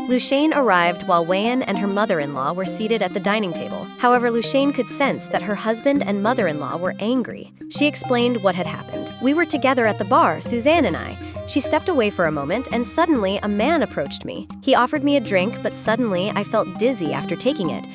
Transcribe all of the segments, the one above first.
Luciane arrived while Wei-An and her mother-in-law were seated at the dining table. However, Luciane could sense that her husband and mother-in-law were angry. She explained what had happened. "We were together at the bar, Suzanne and I." She stepped away for a moment, and suddenly a man approached me. He offered me a drink, but suddenly I felt dizzy after taking it.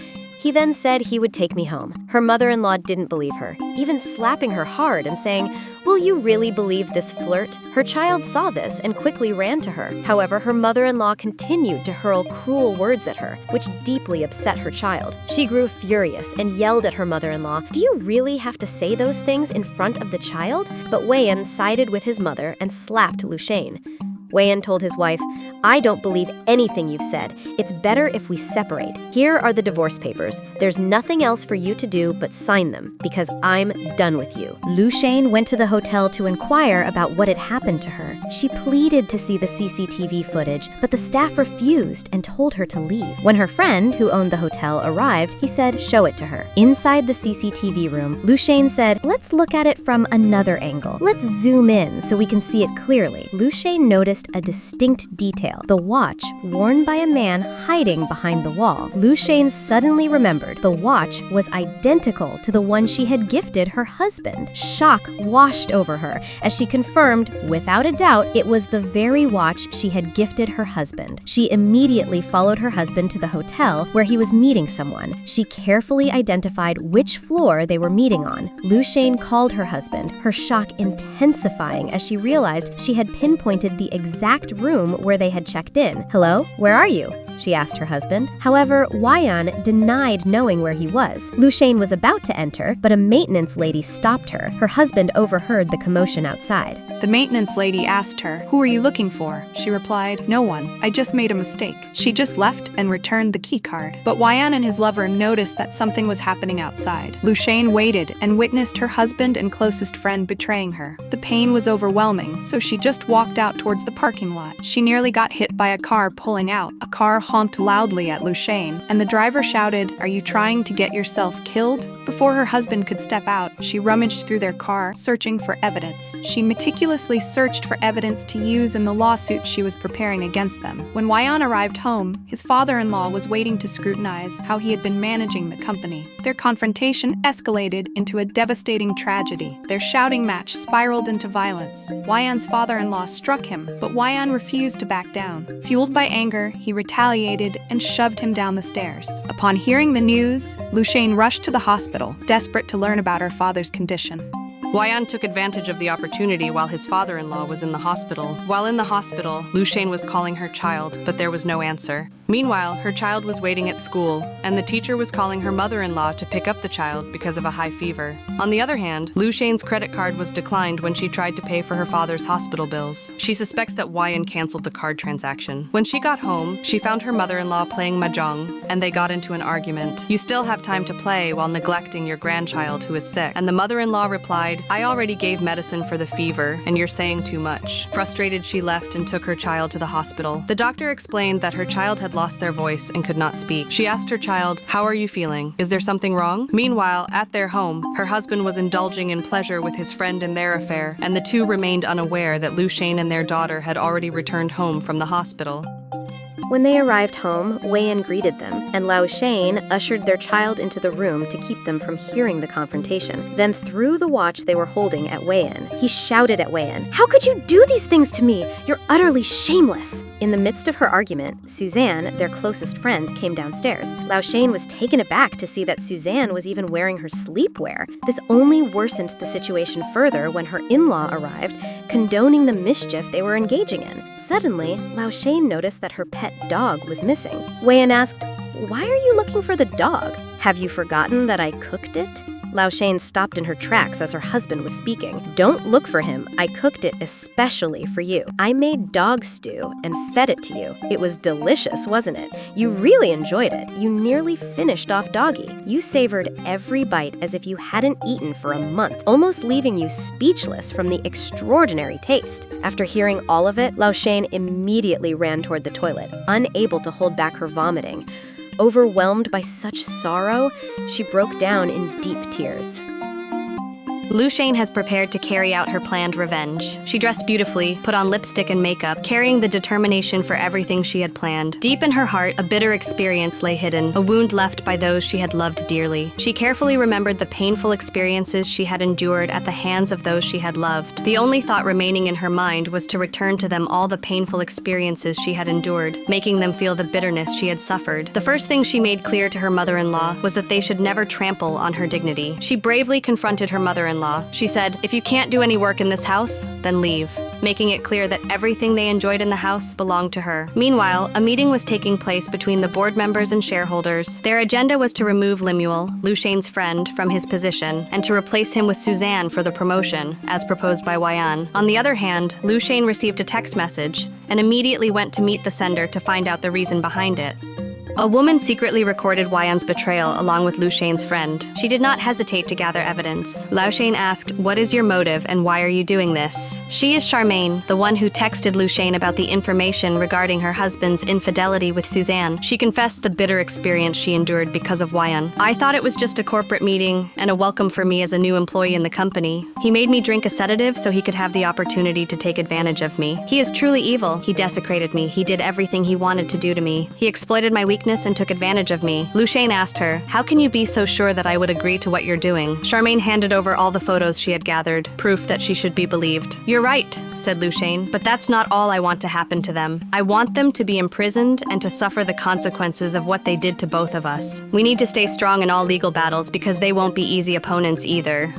He then said he would take me home. Her mother-in-law didn't believe her, even slapping her hard and saying, "Will you really believe this flirt?" Her child saw this and quickly ran to her. However, her mother-in-law continued to hurl cruel words at her, which deeply upset her child. She grew furious and yelled at her mother-in-law, "Do you really have to say those things in front of the child?" But Wei-An sided with his mother and slapped Luciane. Wei-An told his wife, "I don't believe anything you've said. It's better if we separate. Here are the divorce papers. There's nothing else for you to do but sign them, because I'm done with you." Luciane went to the hotel to inquire about what had happened to her. She pleaded to see the CCTV footage, but the staff refused and told her to leave. When her friend, who owned the hotel, arrived, he said, "Show it to her." Inside the CCTV room, Luciane said, "Let's look at it from another angle. Let's zoom in so we can see it clearly." Luciane noticed a distinct detail: the watch worn by a man hiding behind the wall. Luciane suddenly remembered the watch was identical to the one she had gifted her husband. Shock washed over her as she confirmed, without a doubt, it was the very watch she had gifted her husband. She immediately followed her husband to the hotel where he was meeting someone. She carefully identified which floor they were meeting on. Luciane called her husband, her shock intensifying as she realized she had pinpointed the exact room where they had checked in. "Hello, where are you?" she asked her husband. However, Wei-An denied knowing where he was. Luciane was about to enter, but a maintenance lady stopped her. Her husband overheard the commotion outside. The maintenance lady asked her, "Who are you looking for?" She replied, "No one. I just made a mistake." She just left and returned the key card. But Wei-An and his lover noticed that something was happening outside. Luciane waited and witnessed her husband and closest friend betraying her. The pain was overwhelming, so she just walked out towards the parking lot. She nearly got hit by a car pulling out. A car honked loudly at Luciane, and the driver shouted, "Are you trying to get yourself killed?" Before her husband could step out, she rummaged through their car, searching for evidence. She meticulously searched for evidence to use in the lawsuit she was preparing against them. When Wei-An arrived home, his father-in-law was waiting to scrutinize how he had been managing the company. Their confrontation escalated into a devastating tragedy. Their shouting match spiraled into violence. Wei-An's father-in-law struck him, but Wei-An refused to back down. Fueled by anger, he retaliated and shoved him down the stairs. Upon hearing the news, Luciane rushed to the hospital, desperate to learn about her father's condition. Wei-An took advantage of the opportunity while his father-in-law was in the hospital. While in the hospital, Luciane was calling her child, but there was no answer. Meanwhile, her child was waiting at school, and the teacher was calling her mother-in-law to pick up the child because of a high fever. On the other hand, Luciane's credit card was declined when she tried to pay for her father's hospital bills. She suspects that Wei-An canceled the card transaction. When she got home, she found her mother-in-law playing mahjong, and they got into an argument. "You still have time to play while neglecting your grandchild who is sick." And the mother-in-law replied, "I already gave medicine for the fever, and you're saying too much." Frustrated, she left and took her child to the hospital. The doctor explained that her child had lost their voice and could not speak. She asked her child, "How are you feeling? Is there something wrong?" Meanwhile, at their home, her husband was indulging in pleasure with his friend in their affair, and the two remained unaware that Luciane and their daughter had already returned home from the hospital. When they arrived home, Wei-An greeted them, and Luciane ushered their child into the room to keep them from hearing the confrontation, then threw the watch they were holding at Wei-An. He shouted at Wei-An, "How could you do these things to me? You're utterly shameless!" In the midst of her argument, Suzanne, their closest friend, came downstairs. Luciane was taken aback to see that Suzanne was even wearing her sleepwear. This only worsened the situation further when her in-law arrived, condoning the mischief they were engaging in. Suddenly, Luciane noticed that her pet dog was missing. Wei-An asked, "Why are you looking for the dog? Have you forgotten that I cooked it?" Luciane stopped in her tracks as her husband was speaking. "Don't look for him. I cooked it especially for you. I made dog stew and fed it to you. It was delicious, wasn't it? You really enjoyed it. You nearly finished off Doggy. You savored every bite as if you hadn't eaten for a month, almost leaving you speechless from the extraordinary taste." After hearing all of it, Luciane immediately ran toward the toilet, unable to hold back her vomiting. Overwhelmed by such sorrow, she broke down in deep tears. Lushane has prepared to carry out her planned revenge. She dressed beautifully, put on lipstick and makeup, carrying the determination for everything she had planned. Deep in her heart, a bitter experience lay hidden, a wound left by those she had loved dearly. She carefully remembered the painful experiences she had endured at the hands of those she had loved. The only thought remaining in her mind was to return to them all the painful experiences she had endured, making them feel the bitterness she had suffered. The first thing she made clear to her mother-in-law was that they should never trample on her dignity. She bravely confronted her mother-in-law. She said, "If you can't do any work in this house, then leave," making it clear that everything they enjoyed in the house belonged to her. Meanwhile, a meeting was taking place between the board members and shareholders. Their agenda was to remove Lemuel, Lushane's friend, from his position and to replace him with Suzanne for the promotion, as proposed by Wayan. On the other hand, Lushane received a text message and immediately went to meet the sender to find out the reason behind it. A woman secretly recorded Wayan's betrayal along with Lushane's friend. She did not hesitate to gather evidence. Lushane asked, "What is your motive and why are you doing this?" She is Charmaine, the one who texted Lushane about the information regarding her husband's infidelity with Suzanne. She confessed the bitter experience she endured because of Wayan. "I thought it was just a corporate meeting and a welcome for me as a new employee in the company. He made me drink a sedative so he could have the opportunity to take advantage of me. He is truly evil. He desecrated me. He did everything he wanted to do to me. He exploited my weakness and took advantage of me." Lushane asked her, "How can you be so sure that I would agree to what you're doing?" Charmaine handed over all the photos she had gathered, proof that she should be believed. "You're right," said Lushane, "but that's not all I want to happen to them. I want them to be imprisoned and to suffer the consequences of what they did to both of us. We need to stay strong in all legal battles because they won't be easy opponents either."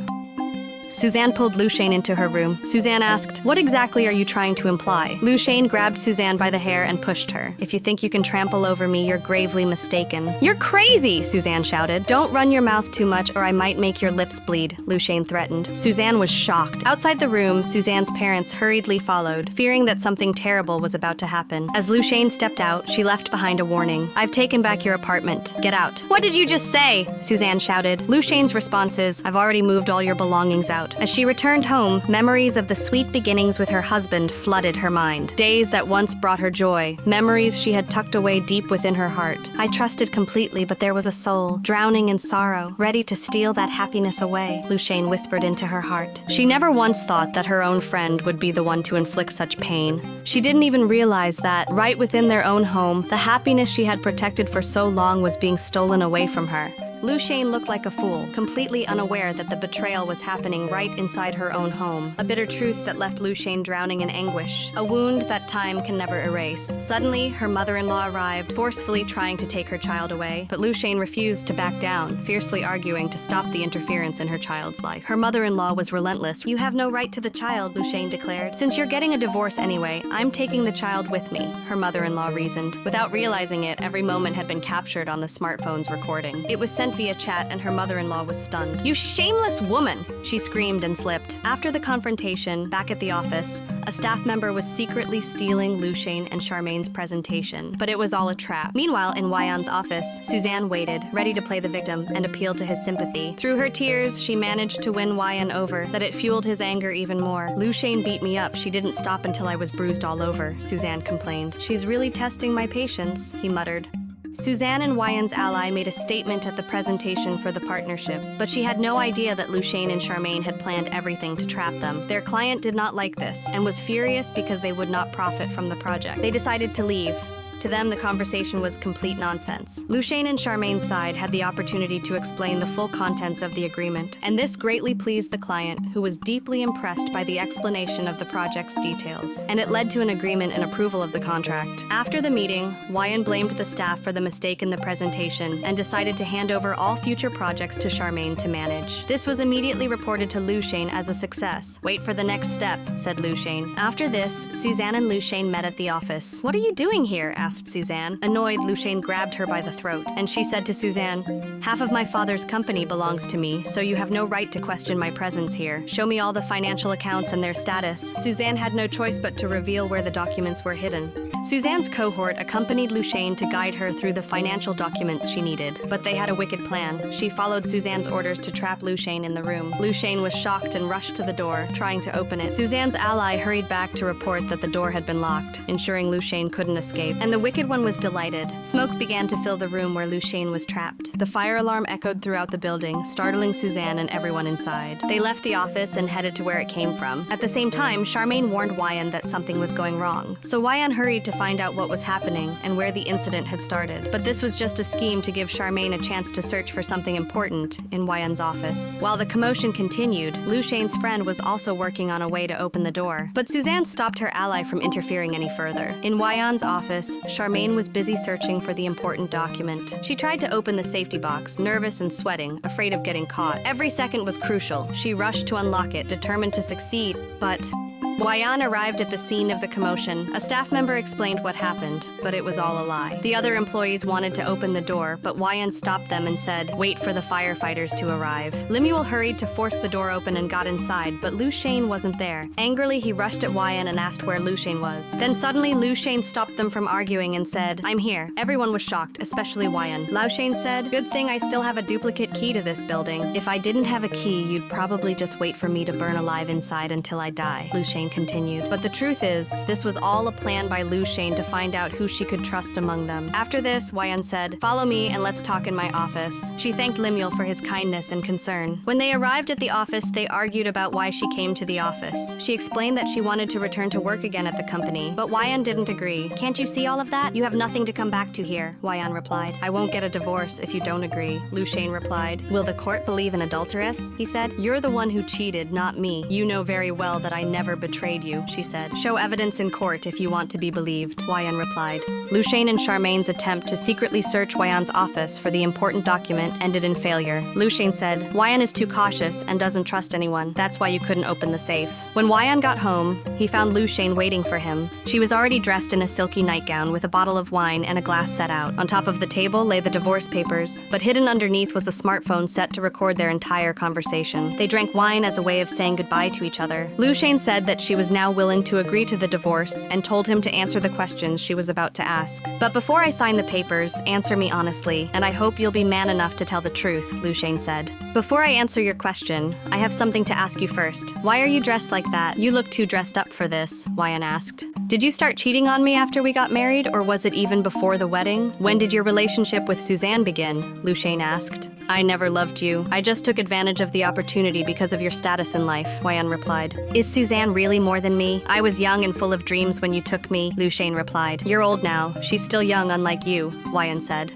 Suzanne pulled Lushane into her room. Suzanne asked, "What exactly are you trying to imply?" Lushane grabbed Suzanne by the hair and pushed her. "If you think you can trample over me, you're gravely mistaken." "You're crazy!" Suzanne shouted. "Don't run your mouth too much or I might make your lips bleed," Lushane threatened. Suzanne was shocked. Outside the room, Suzanne's parents hurriedly followed, fearing that something terrible was about to happen. As Lushane stepped out, she left behind a warning. "I've taken back your apartment. Get out." "What did you just say?" Suzanne shouted. Lushane's response is, "I've already moved all your belongings out." As she returned home, memories of the sweet beginnings with her husband flooded her mind. Days that once brought her joy, memories she had tucked away deep within her heart. "I trusted completely, but there was a soul, drowning in sorrow, ready to steal that happiness away," Lushane whispered into her heart. She never once thought that her own friend would be the one to inflict such pain. She didn't even realize that, right within their own home, the happiness she had protected for so long was being stolen away from her. Lushane looked like a fool, completely unaware that the betrayal was happening right inside her own home. A bitter truth that left Lushane drowning in anguish. A wound that time can never erase. Suddenly, her mother-in-law arrived, forcefully trying to take her child away. But Lushane refused to back down, fiercely arguing to stop the interference in her child's life. Her mother-in-law was relentless. "You have no right to the child," Lushane declared. "Since you're getting a divorce anyway, I'm taking the child with me," her mother-in-law reasoned. Without realizing it, every moment had been captured on the smartphone's recording. It was sent via chat and her mother-in-law was stunned. "You shameless woman!" she screamed and slipped. After the confrontation, back at the office, a staff member was secretly stealing Lushane and Charmaine's presentation, but it was all a trap. Meanwhile, in Wayan's office, Suzanne waited, ready to play the victim and appeal to his sympathy. Through her tears, she managed to win Wayan over, that it fueled his anger even more. "Lushane beat me up. She didn't stop until I was bruised all over," Suzanne complained. "She's really testing my patience," he muttered. Suzanne and Wayan's ally made a statement at the presentation for the partnership, but she had no idea that Lushane and Charmaine had planned everything to trap them. Their client did not like this and was furious because they would not profit from the project. They decided to leave. To them, the conversation was complete nonsense. Lushane and Charmaine's side had the opportunity to explain the full contents of the agreement, and this greatly pleased the client, who was deeply impressed by the explanation of the project's details, and it led to an agreement and approval of the contract. After the meeting, Wayan blamed the staff for the mistake in the presentation and decided to hand over all future projects to Charmaine to manage. This was immediately reported to Lushane as a success. "Wait for the next step," said Lushane. After this, Suzanne and Lushane met at the office. "What are you doing here?" asked Suzanne. Annoyed, Lushane grabbed her by the throat, and she said to Suzanne, "Half of my father's company belongs to me, so you have no right to question my presence here. Show me all the financial accounts and their status." Suzanne had no choice but to reveal where the documents were hidden. Suzanne's cohort accompanied Luciane to guide her through the financial documents she needed, but they had a wicked plan. She followed Suzanne's orders to trap Luciane in the room. Luciane was shocked and rushed to the door, trying to open it. Suzanne's ally hurried back to report that the door had been locked, ensuring Luciane couldn't escape, and the wicked one was delighted. Smoke began to fill the room where Luciane was trapped. The fire alarm echoed throughout the building, startling Suzanne and everyone inside. They left the office and headed to where it came from. At the same time, Charmaine warned Wyan that something was going wrong. So Wyan hurried to find out what was happening and where the incident had started. But this was just a scheme to give Charmaine a chance to search for something important in Wyan's office. While the commotion continued, Luciane's friend was also working on a way to open the door. But Suzanne stopped her ally from interfering any further. In Wyan's office, Charmaine was busy searching for the important document. She tried to open the safety box, nervous and sweating, afraid of getting caught. Every second was crucial. She rushed to unlock it, determined to succeed, but Wyan arrived at the scene of the commotion. A staff member explained what happened, but it was all a lie. The other employees wanted to open the door, but Wyan stopped them and said, "Wait for the firefighters to arrive." Lemuel hurried to force the door open and got inside, but Luciane wasn't there. Angrily, he rushed at Wyan and asked where Luciane was. Then suddenly, Luciane stopped them from arguing and said, "I'm here." Everyone was shocked, especially Wyan. Luciane said, "Good thing I still have a duplicate key to this building. If I didn't have a key, you'd probably just wait for me to burn alive inside until I die," Luciane continued. But the truth is, this was all a plan by Luciane to find out who she could trust among them. After this, Wyan said, "Follow me and let's talk in my office." She thanked Lemuel for his kindness and concern. When they arrived at the office, they argued about why she came to the office. She explained that she wanted to return to work again at the company, but Wyan didn't agree. "Can't you see all of that? You have nothing to come back to here," Wyan replied. "I won't get a divorce if you don't agree," Luciane replied. "Will the court believe an adulteress?" he said. "You're the one who cheated, not me. You know very well that I never betrayed you," she said. "Show evidence in court if you want to be believed," Wyan replied. Luciane and Charmaine's attempt to secretly search Wyan's office for the important document ended in failure. Luciane said, "Wyan is too cautious and doesn't trust anyone. That's why you couldn't open the safe." When Wyan got home, he found Luciane waiting for him. She was already dressed in a silky nightgown with a bottle of wine and a glass set out. On top of the table lay the divorce papers, but hidden underneath was a smartphone set to record their entire conversation. They drank wine as a way of saying goodbye to each other. Luciane said that she was now willing to agree to the divorce and told him to answer the questions she was about to ask. "But before I sign the papers, answer me honestly, and I hope you'll be man enough to tell the truth," Luciane said. "Before I answer your question, I have something to ask you first. Why are you dressed like that? You look too dressed up for this," Wyan asked. "Did you start cheating on me after we got married, or was it even before the wedding? When did your relationship with Suzanne begin?" Luciane asked. "I never loved you. I just took advantage of the opportunity because of your status in life," Wyan replied. "Is Suzanne really more than me? I was young and full of dreams when you took me," Luciane replied. "You're old now. She's still young, unlike you," Wyan said.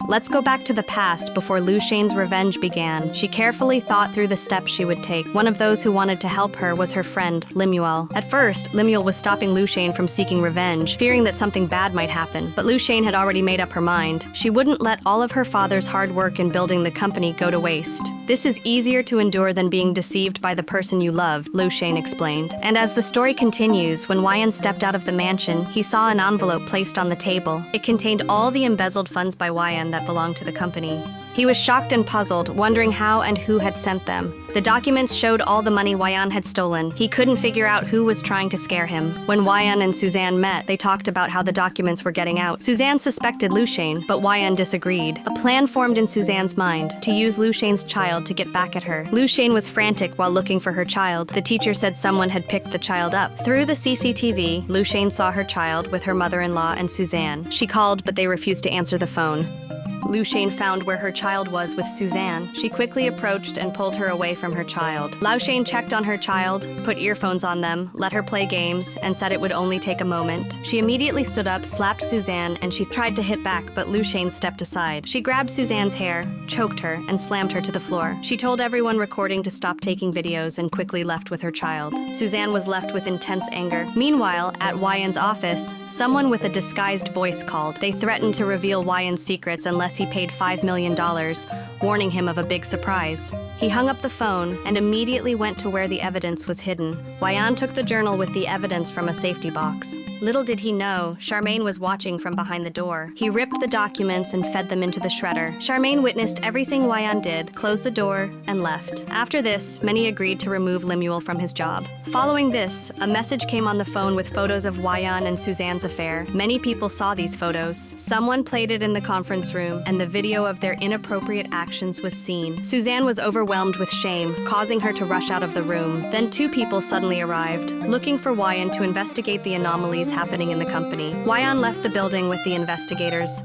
Let's go back to the past before Luciane's revenge began. She carefully thought through the steps she would take. One of those who wanted to help her was her friend, Lemuel. At first, Lemuel was stopping Luciane from seeking revenge, fearing that something bad might happen, but Luciane had already made up her mind. She wouldn't let all of her father's hard work in building the company go to waste. "This is easier to endure than being deceived by the person you love," Luciane explained. And as the story continues, when Wyan stepped out of the mansion, he saw an envelope placed on the table. It contained all the embezzled funds by Wyan that belonged to the company. He was shocked and puzzled, wondering how and who had sent them. The documents showed all the money Wyan had stolen. He couldn't figure out who was trying to scare him. When Wyan and Suzanne met, they talked about how the documents were getting out. Suzanne suspected Luciane, but Wyan disagreed. A plan formed in Suzanne's mind to use Luciane's child to get back at her. Luciane was frantic while looking for her child. The teacher said someone had picked the child up. Through the CCTV, Luciane saw her child with her mother-in-law and Suzanne. She called, but they refused to answer the phone. Luciane found where her child was with Suzanne. She quickly approached and pulled her away from her child. Luciane checked on her child, put earphones on them, let her play games, and said it would only take a moment. She immediately stood up, slapped Suzanne, and she tried to hit back, but Luciane stepped aside. She grabbed Suzanne's hair, choked her, and slammed her to the floor. She told everyone recording to stop taking videos and quickly left with her child. Suzanne was left with intense anger. Meanwhile, at Wyan's office, someone with a disguised voice called. They threatened to reveal Wyan's secrets unless he paid $5 million, warning him of a big surprise. He hung up the phone and immediately went to where the evidence was hidden. Wyan took the journal with the evidence from a safety box. Little did he know, Charmaine was watching from behind the door. He ripped the documents and fed them into the shredder. Charmaine witnessed everything Wyan did, closed the door, and left. After this, many agreed to remove Lemuel from his job. Following this, a message came on the phone with photos of Wyan and Suzanne's affair. Many people saw these photos. Someone played it in the conference room, and the video of their inappropriate actions was seen. Suzanne was overwhelmed with shame, causing her to rush out of the room. Then two people suddenly arrived, looking for Wyan to investigate the anomalies happening in the company. Wyan left the building with the investigators.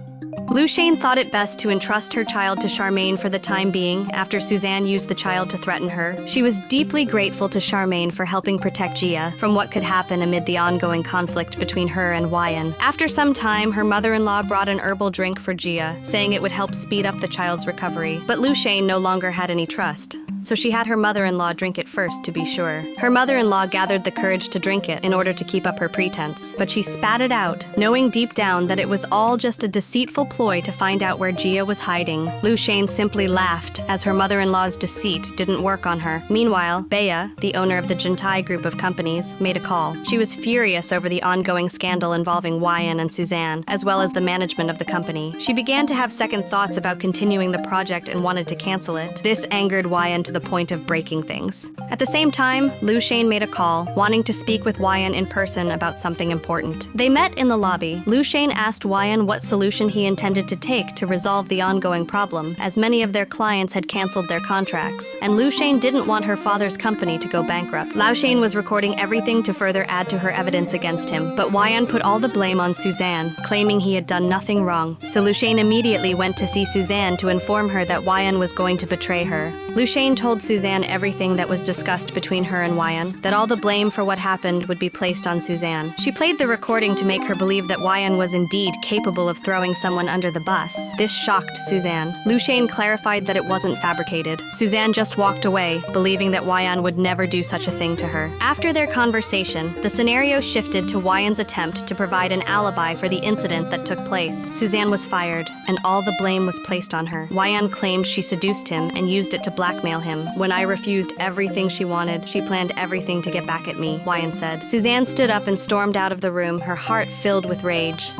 Lushane thought it best to entrust her child to Charmaine for the time being after Suzanne used the child to threaten her. She was deeply grateful to Charmaine for helping protect Gia from what could happen amid the ongoing conflict between her and Wyan. After some time, her mother-in-law brought an herbal drink for Gia, saying it would help speed up the child's recovery. But Lushane no longer had any trust, so she had her mother-in-law drink it first to be sure. Her mother-in-law gathered the courage to drink it in order to keep up her pretense, but she spat it out, knowing deep down that it was all just a deceitful ploy to find out where Gia was hiding. Lushane simply laughed, as her mother-in-law's deceit didn't work on her. Meanwhile, Bea, the owner of the Gentai group of companies, made a call. She was furious over the ongoing scandal involving Wyan and Suzanne, as well as the management of the company. She began to have second thoughts about continuing the project and wanted to cancel it. This angered Wyan to the point of breaking things. At the same time, Lushane made a call, wanting to speak with Wyan in person about something important. They met in the lobby. Lushane asked Wyan what solution he intended to take to resolve the ongoing problem, as many of their clients had canceled their contracts, and Lushane didn't want her father's company to go bankrupt. Lushane was recording everything to further add to her evidence against him, but Wyan put all the blame on Suzanne, claiming he had done nothing wrong. So Lushane immediately went to see Suzanne to inform her that Wyan was going to betray her. Lushane told Suzanne everything that was discussed between her and Wyan, that all the blame for what happened would be placed on Suzanne. She played the recording to make her believe that Wyan was indeed capable of throwing someone under the bus. This shocked Suzanne. Lushane clarified that it wasn't fabricated. Suzanne just walked away, believing that Wyan would never do such a thing to her. After their conversation, the scenario shifted to Wyan's attempt to provide an alibi for the incident that took place. Suzanne was fired, and all the blame was placed on her. Wyan claimed she seduced him and used it to blackmail him. When I refused everything she wanted, she planned everything to get back at me, Wyan said. Suzanne stood up and stormed out of the room, her heart filled with rage.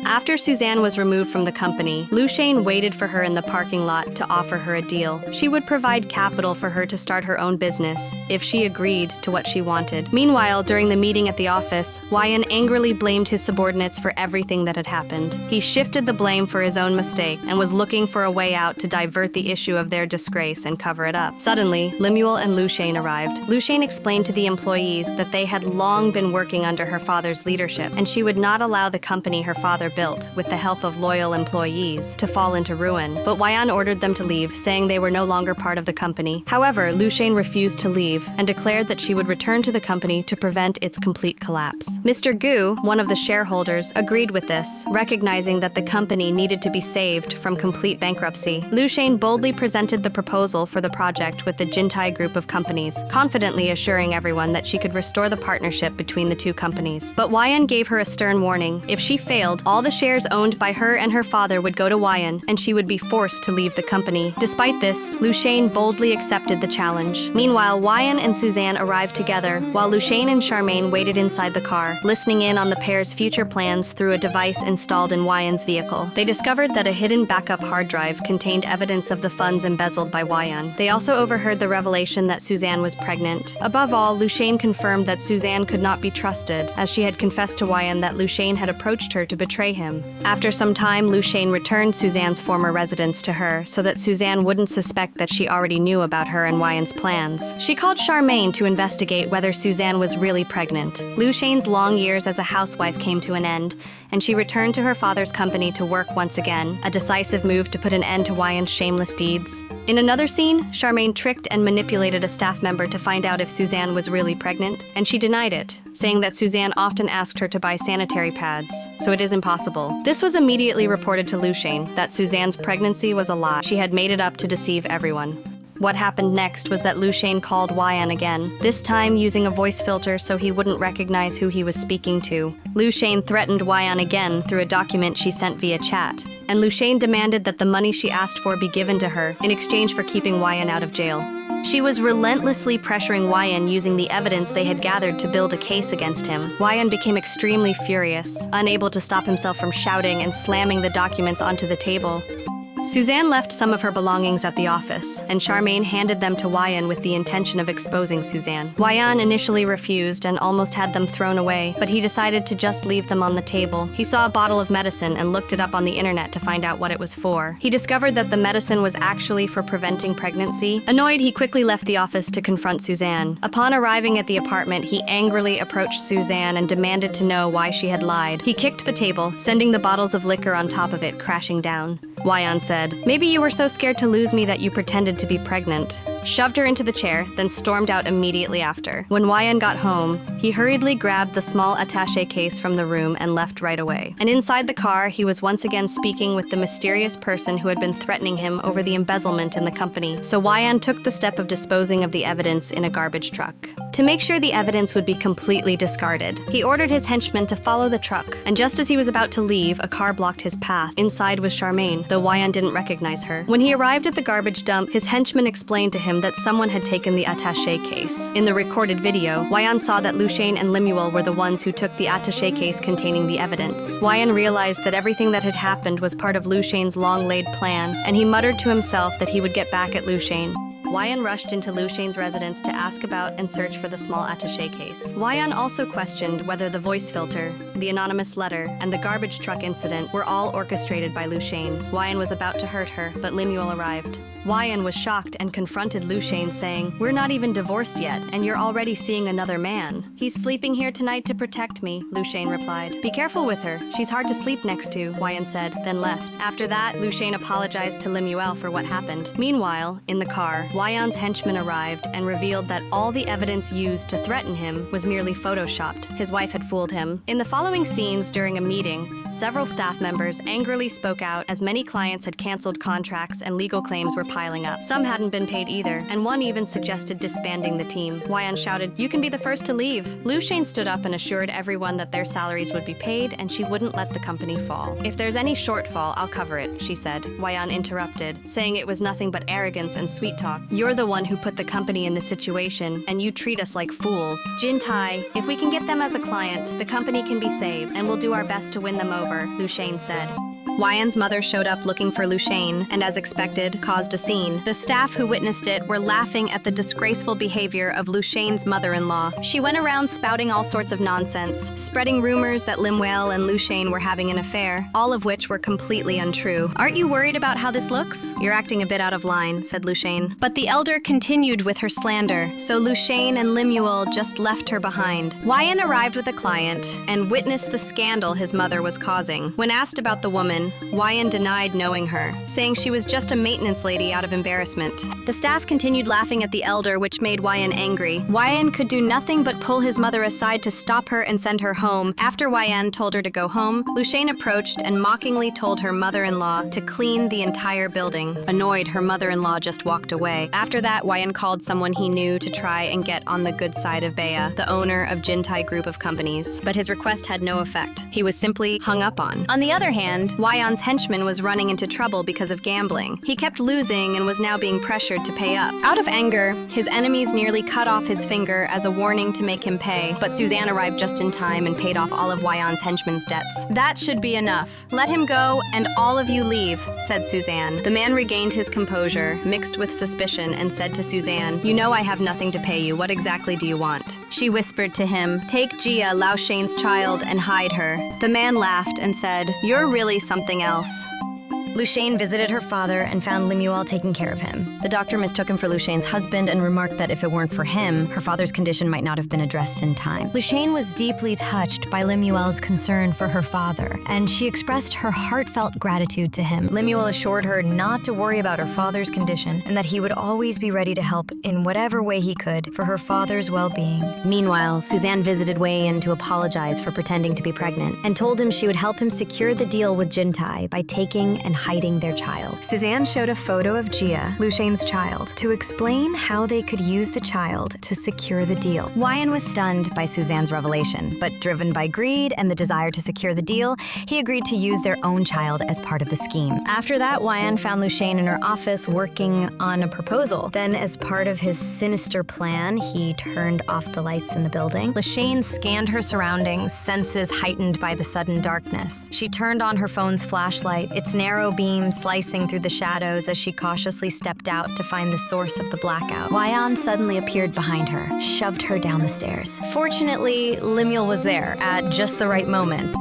After Suzanne was removed from the company, Lushane waited for her in the parking lot to offer her a deal. She would provide capital for her to start her own business, if she agreed to what she wanted. Meanwhile, during the meeting at the office, Wyan angrily blamed his subordinates for everything that had happened. He shifted the blame for his own mistake and was looking for a way out to divert the issue of their disgrace and cover it up. Suddenly, Lemuel and Lushane arrived. Lushane explained to the employees that they had long been working under her father's leadership, and she would not allow the company her father built, with the help of loyal employees, to fall into ruin. But Wyan ordered them to leave, saying they were no longer part of the company. However, Lushane refused to leave and declared that she would return to the company to prevent its complete collapse. Mr. Gu, one of the shareholders, agreed with this, recognizing that the company needed to be saved from complete bankruptcy. Lushane boldly presented the proposal for the project with the Jintai group of companies, confidently assuring everyone that she could restore the partnership between the two companies. But Wyan gave her a stern warning. If she failed, all the shares owned by her and her father would go to Wyan, and she would be forced to leave the company. Despite this, Lushane boldly accepted the challenge. Meanwhile, Wyan and Suzanne arrived together, while Lushane and Charmaine waited inside the car, listening in on the pair's future plans through a device installed in Wyan's vehicle. They discovered that a hidden backup hard drive contained evidence of the funds embezzled by Wyan. They also overheard the revelation that Suzanne was pregnant. Above all, Lushane confirmed that Suzanne could not be trusted, as she had confessed to Wyan that Lushane had approached her to betray him. After some time, Lushane returned Suzanne's former residence to her so that Suzanne wouldn't suspect that she already knew about her and Wyan's plans. She called Charmaine to investigate whether Suzanne was really pregnant. Lushane's long years as a housewife came to an end, and she returned to her father's company to work once again, a decisive move to put an end to Wyan's shameless deeds. In another scene, Charmaine tricked and manipulated a staff member to find out if Suzanne was really pregnant, and she denied it, saying that Suzanne often asked her to buy sanitary pads, so it is impossible. This was immediately reported to Lushane, that Suzanne's pregnancy was a lie. She had made it up to deceive everyone. What happened next was that Lushane called Wyan again, this time using a voice filter so he wouldn't recognize who he was speaking to. Lushane threatened Wyan again through a document she sent via chat, and Lushane demanded that the money she asked for be given to her in exchange for keeping Wyan out of jail. She was relentlessly pressuring Wyan using the evidence they had gathered to build a case against him. Wyan became extremely furious, unable to stop himself from shouting and slamming the documents onto the table. Suzanne left some of her belongings at the office, and Charmaine handed them to Wyan with the intention of exposing Suzanne. Wyan initially refused and almost had them thrown away, but he decided to just leave them on the table. He saw a bottle of medicine and looked it up on the internet to find out what it was for. He discovered that the medicine was actually for preventing pregnancy. Annoyed, he quickly left the office to confront Suzanne. Upon arriving at the apartment, he angrily approached Suzanne and demanded to know why she had lied. He kicked the table, sending the bottles of liquor on top of it crashing down. Wyan said, "Maybe you were so scared to lose me that you pretended to be pregnant," shoved her into the chair, then stormed out immediately after. When Wyan got home, he hurriedly grabbed the small attaché case from the room and left right away. And inside the car, he was once again speaking with the mysterious person who had been threatening him over the embezzlement in the company. So Wyan took the step of disposing of the evidence in a garbage truck. To make sure the evidence would be completely discarded, he ordered his henchmen to follow the truck, and just as he was about to leave, a car blocked his path. Inside was Charmaine, though Wyan didn't recognize her. When he arrived at the garbage dump, his henchmen explained to him that someone had taken the attaché case. In the recorded video, Wyan saw that Luciane and Lemuel were the ones who took the attaché case containing the evidence. Wyan realized that everything that had happened was part of Luciane's long-laid plan, and he muttered to himself that he would get back at Luciane. Wyan rushed into Luciane's residence to ask about and search for the small attaché case. Wyan also questioned whether the voice filter, the anonymous letter, and the garbage truck incident were all orchestrated by Luciane. Wyan was about to hurt her, but Lemuel arrived. Wyan was shocked and confronted Luciane, saying, "We're not even divorced yet, and you're already seeing another man." "He's sleeping here tonight to protect me," Luciane replied. "Be careful with her. She's hard to sleep next to," Wyan said, then left. After that, Luciane apologized to Lemuel for what happened. Meanwhile, in the car, Wyan's henchmen arrived and revealed that all the evidence used to threaten him was merely photoshopped. His wife had fooled him. In the following scenes during a meeting, several staff members angrily spoke out as many clients had canceled contracts and legal claims were piling up. Some hadn't been paid either, and one even suggested disbanding the team. Wyan shouted, "You can be the first to leave." Luciane stood up and assured everyone that their salaries would be paid and she wouldn't let the company fall. "If there's any shortfall, I'll cover it," she said. Wyan interrupted, saying it was nothing but arrogance and sweet talk. "You're the one who put the company in this situation, and you treat us like fools." "Jintai, if we can get them as a client, the company can be saved, and we'll do our best to win them over," Luciane said. Wyan's mother showed up looking for Luciane, and as expected, caused a scene. The staff who witnessed it were laughing at the disgraceful behavior of Luciane's mother-in-law. She went around spouting all sorts of nonsense, spreading rumors that Lemuel and Luciane were having an affair, all of which were completely untrue. "Aren't you worried about how this looks? You're acting a bit out of line," said Luciane. But the elder continued with her slander, so Luciane and Lemuel just left her behind. Wyan arrived with a client and witnessed the scandal his mother was causing. When asked about the woman, Wyan denied knowing her, saying she was just a maintenance lady out of embarrassment. The staff continued laughing at the elder, which made Wyan angry. Wyan could do nothing but pull his mother aside to stop her and send her home. After Wyan told her to go home, Luciane approached and mockingly told her mother-in-law to clean the entire building. Annoyed, her mother-in-law just walked away. After that, Wyan called someone he knew to try and get on the good side of Bea, the owner of Jintai Group of Companies. But his request had no effect. He was simply hung up on. On the other hand, Wyan's henchman was running into trouble because of gambling. He kept losing and was now being pressured to pay up. Out of anger, his enemies nearly cut off his finger as a warning to make him pay, but Suzanne arrived just in time and paid off all of Wyan's henchman's debts. "That should be enough. Let him go and all of you leave," said Suzanne. The man regained his composure, mixed with suspicion, and said to Suzanne, "You know I have nothing to pay you. What exactly do you want?" She whispered to him, "Take Gia, Lao Shane's child, and hide her." The man laughed and said, "You're really something else." Luciane visited her father and found Lemuel taking care of him. The doctor mistook him for Luciane's husband and remarked that if it weren't for him, her father's condition might not have been addressed in time. Luciane was deeply touched by Lemuel's concern for her father, and she expressed her heartfelt gratitude to him. Lemuel assured her not to worry about her father's condition and that he would always be ready to help in whatever way he could for her father's well-being. Meanwhile, Suzanne visited Wei-in to apologize for pretending to be pregnant and told him she would help him secure the deal with Jintai by taking and hiding their child. Suzanne showed a photo of Gia, Lushane's child, to explain how they could use the child to secure the deal. Wyan was stunned by Suzanne's revelation, but driven by greed and the desire to secure the deal, he agreed to use their own child as part of the scheme. After that, Wyan found Lushane in her office working on a proposal. Then, as part of his sinister plan, he turned off the lights in the building. Lushane scanned her surroundings, senses heightened by the sudden darkness. She turned on her phone's flashlight, its narrow beam slicing through the shadows as she cautiously stepped out to find the source of the blackout. Wyan suddenly appeared behind her, shoved her down the stairs. Fortunately, Lemuel was there at just the right moment.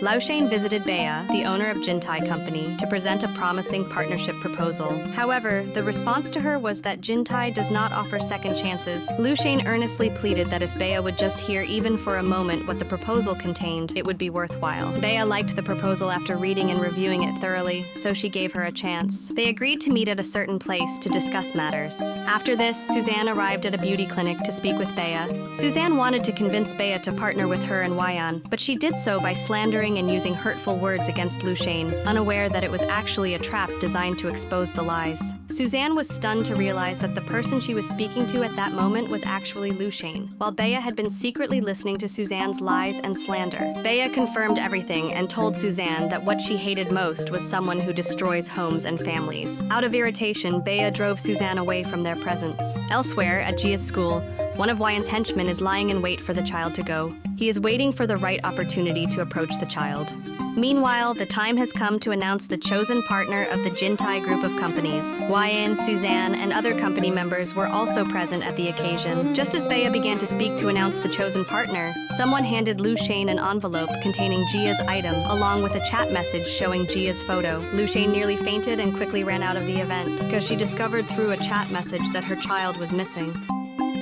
Lushain visited Bea, the owner of Jintai Company, to present a promising partnership proposal. However, the response to her was that Jintai does not offer second chances. Lushain earnestly pleaded that if Bea would just hear even for a moment what the proposal contained, it would be worthwhile. Bea liked the proposal after reading and reviewing it thoroughly, so she gave her a chance. They agreed to meet at a certain place to discuss matters. After this, Suzanne arrived at a beauty clinic to speak with Bea. Suzanne wanted to convince Bea to partner with her and Wyan, but she did so by slandering and using hurtful words against Lushain, unaware that it was actually a trap designed to expose the lies. Suzanne was stunned to realize that the person she was speaking to at that moment was actually Lushain, while Bea had been secretly listening to Suzanne's lies and slander. Bea confirmed everything and told Suzanne that what she hated most was someone who destroys homes and families. Out of irritation, Bea drove Suzanne away from their presence. Elsewhere, at Gia's school, one of Wyan's henchmen is lying in wait for the child to go. He is waiting for the right opportunity to approach the child. Meanwhile, the time has come to announce the chosen partner of the Jintai group of companies. Wyan, Suzanne, and other company members were also present at the occasion. Just as Bea began to speak to announce the chosen partner, someone handed Lushain an envelope containing Gia's item, along with a chat message showing Gia's photo. Lushain nearly fainted and quickly ran out of the event, because she discovered through a chat message that her child was missing.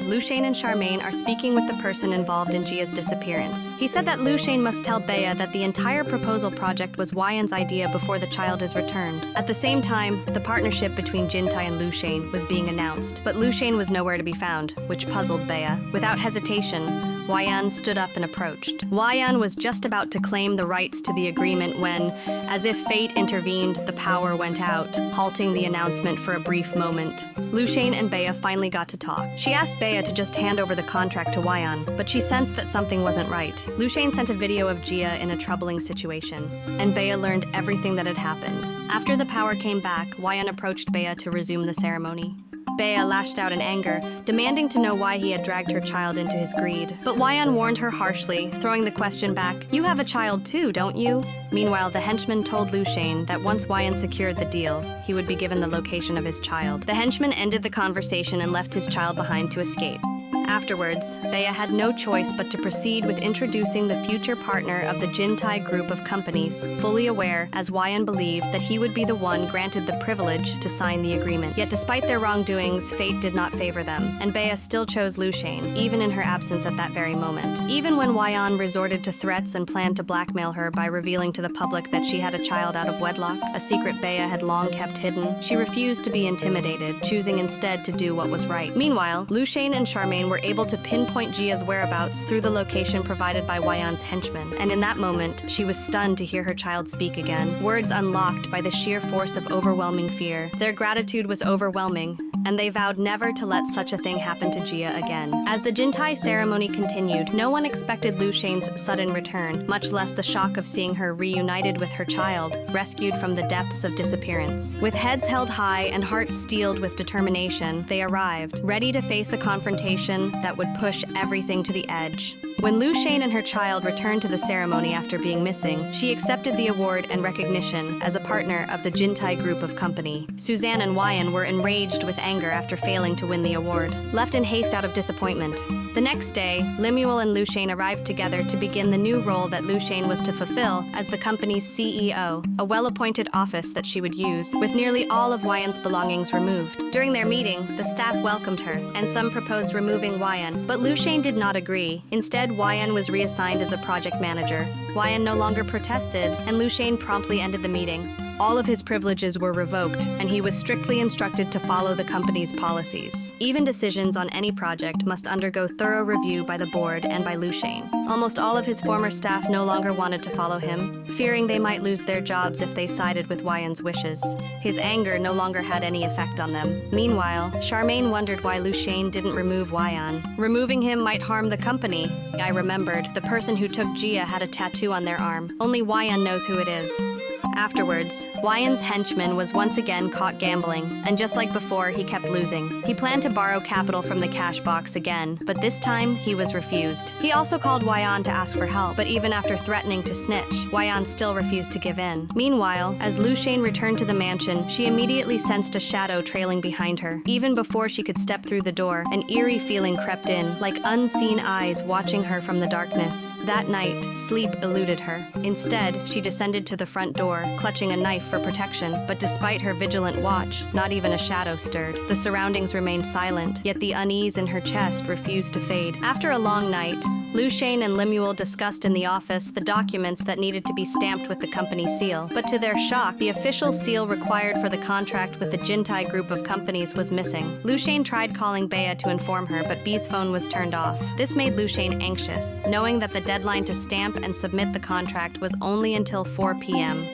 Lushain and Charmaine are speaking with the person involved in Gia's disappearance. He said that Lushain must tell Bea that the entire proposal project was Wyan's idea before the child is returned. At the same time, the partnership between Jintai and Lushain was being announced, but Lushain was nowhere to be found, which puzzled Bea. Without hesitation, Wyan stood up and approached. Wyan was just about to claim the rights to the agreement when, as if fate intervened, the power went out, halting the announcement for a brief moment. Lushain and Bea finally got to talk. She asked Bea to just hand over the contract to Wyan, but she sensed that something wasn't right. Lushain sent a video of Gia in a troubling situation, and Bea learned everything that had happened. After the power came back, Wyan approached Bea to resume the ceremony. Bea lashed out in anger, demanding to know why he had dragged her child into his greed. But Wyan warned her harshly, throwing the question back, "You have a child too, don't you?" Meanwhile, the henchman told Lushain that once Wyan secured the deal, he would be given the location of his child. The henchman ended the conversation and left his child behind to escape. Afterwards, Bea had no choice but to proceed with introducing the future partner of the Jintai group of companies, fully aware, as Wyan believed, that he would be the one granted the privilege to sign the agreement. Yet despite their wrongdoings, fate did not favor them, and Bea still chose Lushain, even in her absence at that very moment. Even when Wyan resorted to threats and planned to blackmail her by revealing to the public that she had a child out of wedlock, a secret Bea had long kept hidden, she refused to be intimidated, choosing instead to do what was right. Meanwhile, Lushain and Charmaine were able to pinpoint Gia's whereabouts through the location provided by Wyan's henchman, and in that moment, she was stunned to hear her child speak again, words unlocked by the sheer force of overwhelming fear. Their gratitude was overwhelming, and they vowed never to let such a thing happen to Gia again. As the Jintai ceremony continued, no one expected Lushain's sudden return, much less the shock of seeing her reunited with her child, rescued from the depths of disappearance. With heads held high and hearts steeled with determination, they arrived, ready to face a confrontation that would push everything to the edge. When Lushain and her child returned to the ceremony after being missing, she accepted the award and recognition as a partner of the Jintai group of company. Suzanne and Wyan were enraged with anger after failing to win the award, left in haste out of disappointment. The next day, Lemuel and Lushain arrived together to begin the new role that Lushain was to fulfill as the company's CEO, a well-appointed office that she would use, with nearly all of Wyan's belongings removed. During their meeting, the staff welcomed her, and some proposed removing Wyan, but Lushain did not agree. Instead, Wyan was reassigned as a project manager. Wyan no longer protested, and Lushain promptly ended the meeting. All of his privileges were revoked, and he was strictly instructed to follow the company's policies. Even decisions on any project must undergo thorough review by the board and by Lushane. Almost all of his former staff no longer wanted to follow him, fearing they might lose their jobs if they sided with Wayan's wishes. His anger no longer had any effect on them. Meanwhile, Charmaine wondered why Lushane didn't remove Wayan. Removing him might harm the company. I remembered, the person who took Gia had a tattoo on their arm. Only Wayan knows who it is. Afterwards, Wayan's henchman was once again caught gambling, and just like before, he kept losing. He planned to borrow capital from the cash box again, but this time, he was refused. He also called Wayan to ask for help, but even after threatening to snitch, Wayan still refused to give in. Meanwhile, as Lushane returned to the mansion, she immediately sensed a shadow trailing behind her. Even before she could step through the door, an eerie feeling crept in, like unseen eyes watching her from the darkness. That night, sleep eluded her. Instead, she descended to the front door, clutching a knife for protection, but despite her vigilant watch, not even a shadow stirred. The surroundings remained silent, yet the unease in her chest refused to fade. After a long night, Lushane and Lemuel discussed in the office the documents that needed to be stamped with the company seal, but to their shock, the official seal required for the contract with the Jintai group of companies was missing. Lushane tried calling Bea to inform her, but Bea's phone was turned off. This made Lushane anxious, knowing that the deadline to stamp and submit the contract was only until 4 p.m.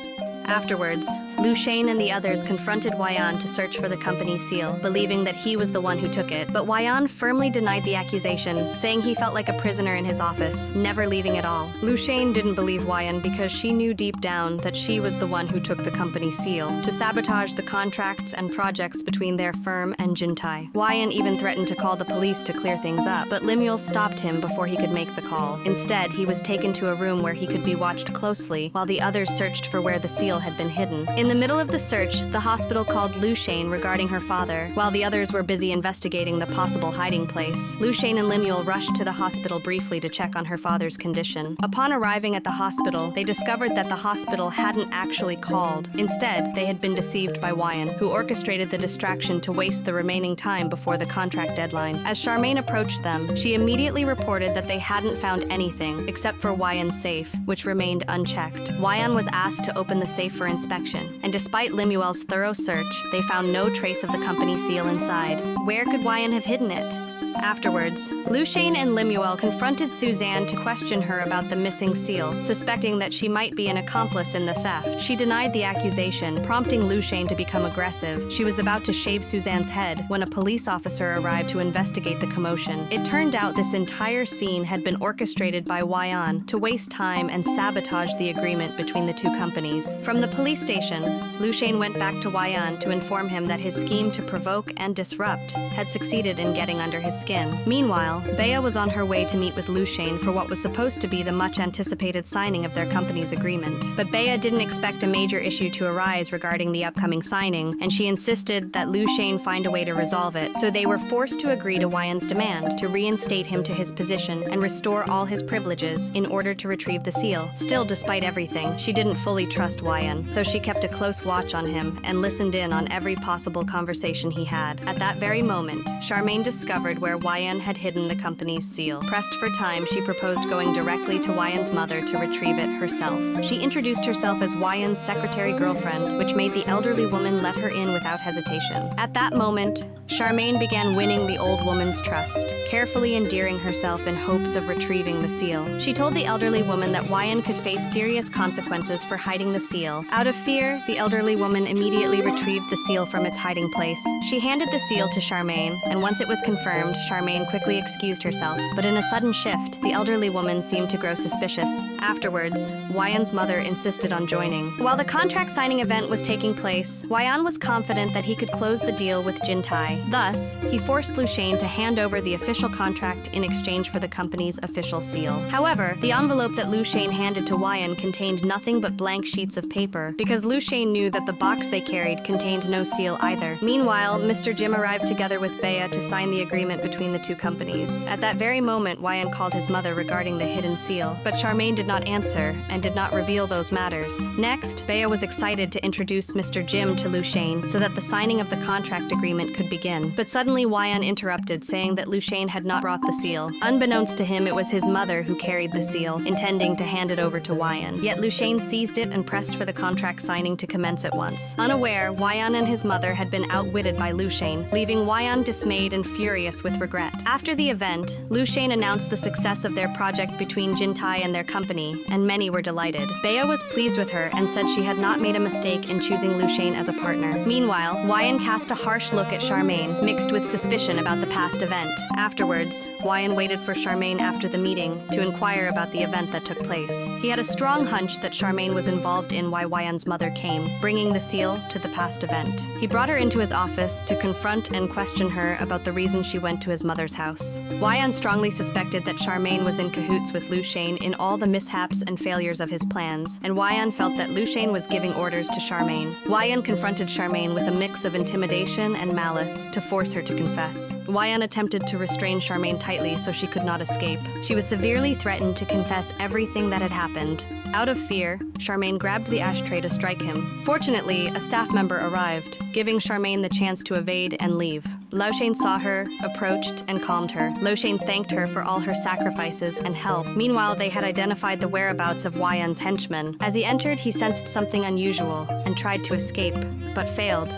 Afterwards, Lushane and the others confronted Wayan to search for the company seal, believing that he was the one who took it. But Wayan firmly denied the accusation, saying he felt like a prisoner in his office, never leaving at all. Lushane didn't believe Wayan because she knew deep down that she was the one who took the company seal, to sabotage the contracts and projects between their firm and Jintai. Wayan even threatened to call the police to clear things up, but Lemuel stopped him before he could make the call. Instead, he was taken to a room where he could be watched closely, while the others searched for where the seal had been hidden. In the middle of the search, the hospital called Lushane regarding her father, while the others were busy investigating the possible hiding place. Lushane and Lemuel rushed to the hospital briefly to check on her father's condition. Upon arriving at the hospital, they discovered that the hospital hadn't actually called. Instead, they had been deceived by Wayan, who orchestrated the distraction to waste the remaining time before the contract deadline. As Charmaine approached them, she immediately reported that they hadn't found anything except for Wayan's safe, which remained unchecked. Wayan was asked to open the safe for inspection, and despite Lemuel's thorough search, they found no trace of the company seal inside. Where could Wayan have hidden it? Afterwards, Lushane and Lemuel confronted Suzanne to question her about the missing seal, suspecting that she might be an accomplice in the theft. She denied the accusation, prompting Lushane to become aggressive. She was about to shave Suzanne's head when a police officer arrived to investigate the commotion. It turned out this entire scene had been orchestrated by Wayan to waste time and sabotage the agreement between the two companies. From the police station, Lushane went back to Wayan to inform him that his scheme to provoke and disrupt had succeeded in getting under his skin. Meanwhile, Bea was on her way to meet with Lushane for what was supposed to be the much-anticipated signing of their company's agreement. But Bea didn't expect a major issue to arise regarding the upcoming signing, and she insisted that Lushane find a way to resolve it, so they were forced to agree to Wayan's demand to reinstate him to his position and restore all his privileges in order to retrieve the seal. Still, despite everything, she didn't fully trust Wayan, so she kept a close watch on him and listened in on every possible conversation he had. At that very moment, Charmaine discovered where Wayan had hidden the company's seal. Pressed for time, she proposed going directly to Wayan's mother to retrieve it herself. She introduced herself as Wayan's secretary girlfriend, which made the elderly woman let her in without hesitation. At that moment, Charmaine began winning the old woman's trust, carefully endearing herself in hopes of retrieving the seal. She told the elderly woman that Wayan could face serious consequences for hiding the seal. Out of fear, the elderly woman immediately retrieved the seal from its hiding place. She handed the seal to Charmaine, and once it was confirmed, Charmaine quickly excused herself, but in a sudden shift, the elderly woman seemed to grow suspicious. Afterwards, Wayan's mother insisted on joining. While the contract signing event was taking place, Wayan was confident that he could close the deal with Jintai. Thus, he forced Lushane to hand over the official contract in exchange for the company's official seal. However, the envelope that Lushane handed to Wayan contained nothing but blank sheets of paper, because Lushane knew that the box they carried contained no seal either. Meanwhile, Mr. Jim arrived together with Bea to sign the agreement between the two companies. At that very moment, Wyan called his mother regarding the hidden seal, but Charmaine did not answer and did not reveal those matters. Next, Bea was excited to introduce Mr. Jim to Lushane so that the signing of the contract agreement could begin. But suddenly Wyan interrupted, saying that Lushane had not brought the seal. Unbeknownst to him, it was his mother who carried the seal, intending to hand it over to Wyan. Yet Lushane seized it and pressed for the contract signing to commence at once. Unaware, Wyan and his mother had been outwitted by Lushane, leaving Wyan dismayed and furious with regret. After the event, Lushane announced the success of their project between Jintai and their company, and many were delighted. Bea was pleased with her and said she had not made a mistake in choosing Lushane as a partner. Meanwhile, Wyan cast a harsh look at Charmaine, mixed with suspicion about the past event. Afterwards, Wyan waited for Charmaine after the meeting to inquire about the event that took place. He had a strong hunch that Charmaine was involved in why Wyan's mother came, bringing the seal to the past event. He brought her into his office to confront and question her about the reason she went to his mother's house. Wyan strongly suspected that Charmaine was in cahoots with Lushane in all the mishaps and failures of his plans, and Wyan felt that Lushane was giving orders to Charmaine. Wyan confronted Charmaine with a mix of intimidation and malice to force her to confess. Wyan attempted to restrain Charmaine tightly so she could not escape. She was severely threatened to confess everything that had happened. Out of fear, Charmaine grabbed the ashtray to strike him. Fortunately, a staff member arrived, giving Charmaine the chance to evade and leave. Lushane saw her, approached, and calmed her. Lushane thanked her for all her sacrifices and help. Meanwhile, they had identified the whereabouts of Wyan's henchman. As he entered, he sensed something unusual and tried to escape, but failed.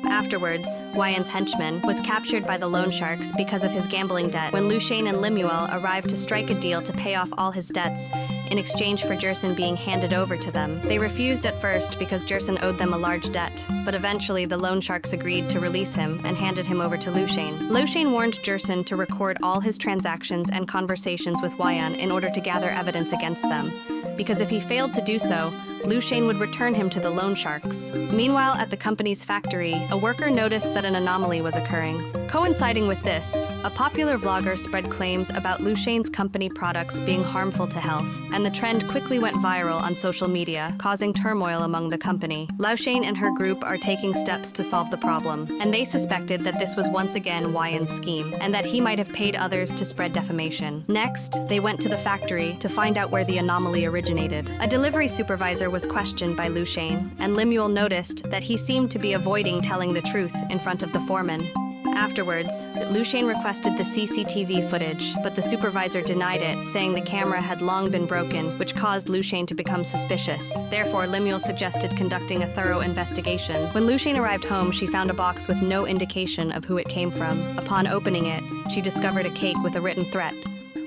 Afterwards, Wyan's henchman was captured by the loan sharks because of his gambling debt when Lushane and Lemuel arrived to strike a deal to pay off all his debts in exchange for Jerson being handed over to them. They refused at first because Jerson owed them a large debt, but eventually the loan sharks agreed to release him and handed him over to Lushane. Lushane warned Jerson to record all his transactions and conversations with Wyan in order to gather evidence against them, because if he failed to do so, Lushane would return him to the loan sharks. Meanwhile, at the company's factory, a worker noticed that an anomaly was occurring. Coinciding with this, a popular vlogger spread claims about Lushane's company products being harmful to health, and the trend quickly went viral on social media, causing turmoil among the company. Lushane and her group are taking steps to solve the problem, and they suspected that this was once again Wyan's scheme, and that he might have paid others to spread defamation. Next, they went to the factory to find out where the anomaly originated. A delivery supervisor was questioned by Lushane, and Lemuel noticed that he seemed to be avoiding telling the truth in front of the foreman. Afterwards, Lushane requested the CCTV footage, but the supervisor denied it, saying the camera had long been broken, which caused Lushane to become suspicious. Therefore, Lemuel suggested conducting a thorough investigation. When Lushane arrived home, she found a box with no indication of who it came from. Upon opening it, she discovered a cake with a written threat,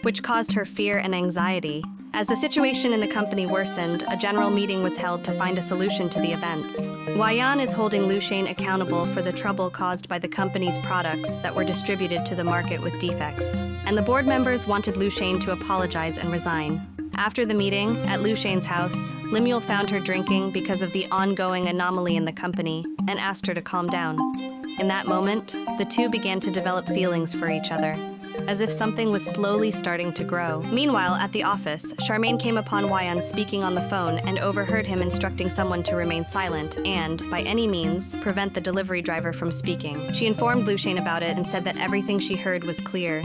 which caused her fear and anxiety. As the situation in the company worsened, a general meeting was held to find a solution to the events. Wyan is holding Lushane accountable for the trouble caused by the company's products that were distributed to the market with defects, and the board members wanted Lushane to apologize and resign. After the meeting, at Lushane's house, Lemuel found her drinking because of the ongoing anomaly in the company and asked her to calm down. In that moment, the two began to develop feelings for each other, as if something was slowly starting to grow. Meanwhile, at the office, Charmaine came upon Wyan speaking on the phone and overheard him instructing someone to remain silent and, by any means, prevent the delivery driver from speaking. She informed Lushane about it and said that everything she heard was clear.